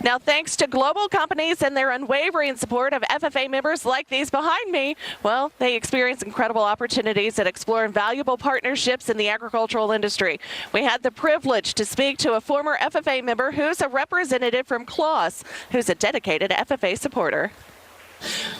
Now, thanks to global companies and their unwavering support of FFA members like these behind me, well, they experience incredible opportunities and explore valuable partnerships in the agricultural industry. We had the privilege to speak to a former FFA member who's a representative from CLAAS, who's a dedicated FFA supporter.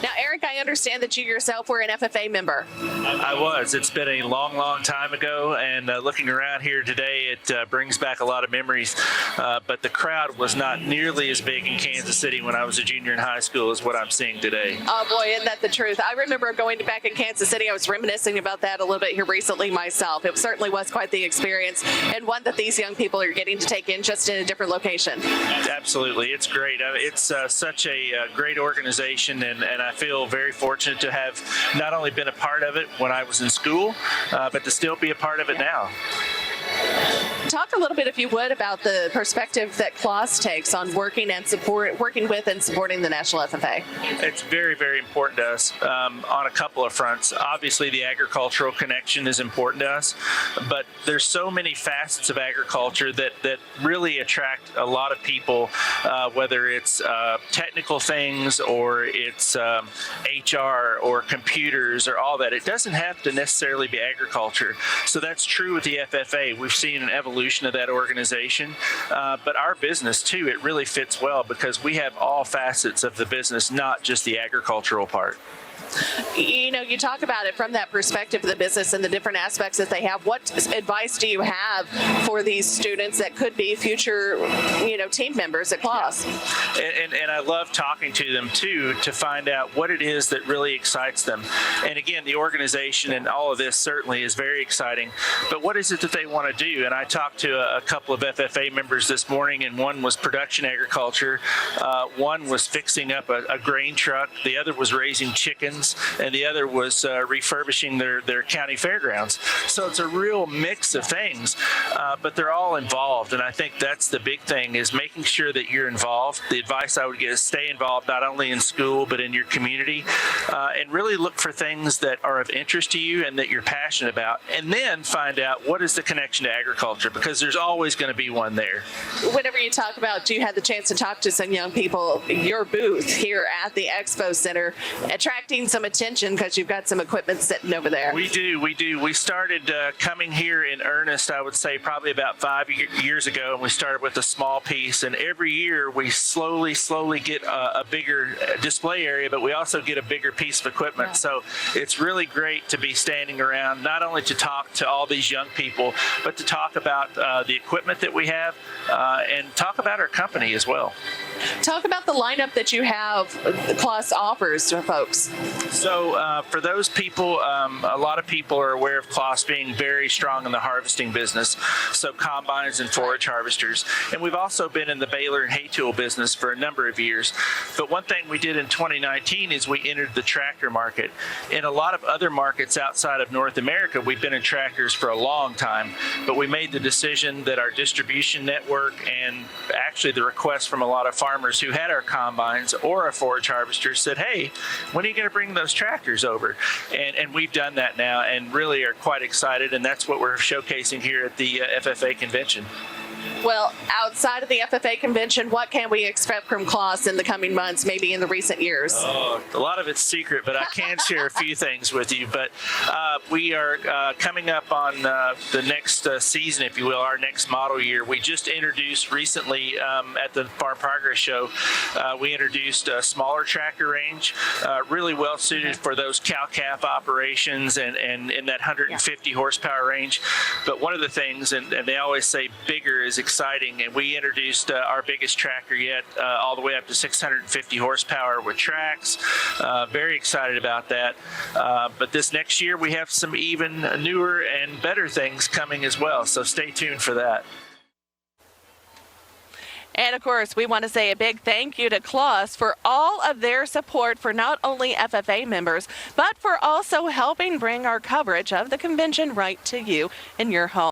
Now, Eric, I understand that you yourself were an FFA member. I was. It's been a long, long time ago, and looking around here today, it brings back a lot of memories. But the crowd was not nearly as big in Kansas City when I was a junior in high school as what I'm seeing today. Oh, boy, isn't that the truth? I remember going back in Kansas City. I was reminiscing about that a little bit here recently myself. It certainly was quite the experience, and one that these young people are getting to take in just in a different location. Absolutely. It's great. It's such a great organization, and I feel very fortunate to have not only been a part of it when I was in school, but to still be a part of it now. Talk a little bit, if you would, about the perspective that CLAAS takes on working with and supporting the National FFA. It's very, very important to us on a couple of fronts. Obviously, the agricultural connection is important to us, but there's so many facets of agriculture that really attract a lot of people, whether it's technical things or it's HR or computers or all that. It doesn't have to necessarily be agriculture. So that's true with the FFA. We've seen an evolution of that organization, but our business too, it really fits well because we have all facets of the business, not just the agricultural part. You know, you talk about it from that perspective of the business and the different aspects that they have. What advice do you have for these students that could be future, team members at CLAAS? And I love talking to them too to find out what it is that really excites them. And again, the organization and all of this certainly is very exciting, but what is it that they want to do? And I talked to a couple of FFA members this morning, and one was production agriculture, one was fixing up a grain truck, the other was raising chickens, and the other was refurbishing their county fairgrounds. So it's a real mix of things, but they're all involved, and I think that's the big thing, is making sure that you're involved. The advice I would give is stay involved not only in school but in your community, and really look for things that are of interest to you and that you're passionate about, and then find out what is the connection to agriculture, because there's always going to be one there. Whenever you talk about, you had the chance to talk to some young people, your booth here at the Expo Center, attracting some attention because you've got some equipment sitting over there. We do. We started coming here in earnest, I would say, probably about 5 years ago, and we started with a small piece, and every year we slowly get a bigger display area, but we also get a bigger piece of equipment. Yeah. So it's really great to be standing around, not only to talk to all these young people, but to talk about the equipment that we have and talk about our company as well. Talk about the lineup that you have, CLAAS offers to folks. So for those people, a lot of people are aware of CLAAS being very strong in the harvesting business, so combines and forage harvesters. And we've also been in the baler and hay tool business for a number of years. But one thing we did in 2019 is we entered the tractor market. In a lot of other markets outside of North America, we've been in tractors for a long time, but we made the decision that our distribution network and actually the request from a lot of farmers who had our combines or our forage harvesters said, hey, when are you going to bring those tractors over? And we've done that now and really are quite excited, and that's what we're showcasing here at the FFA convention. Well, outside of the FFA convention, what can we expect from CLAAS in the coming months, maybe in the recent years? Oh, a lot of it's secret, but I can share a few things with you. But we are coming up on the next season, if you will, our next model year. We just introduced recently at the Farm Progress Show, we introduced a smaller tractor range, really well suited for those cow-calf operations and in that 150 horsepower range. But one of the things, and they always say bigger is exciting, and we introduced our biggest tractor yet, all the way up to 650 horsepower with tracks. Very excited about that. But this next year we have some even newer and better things coming as well, so stay tuned for that. And of course, we want to say a big thank you to CLAAS for all of their support for not only FFA members, but for also helping bring our coverage of the convention right to you in your home.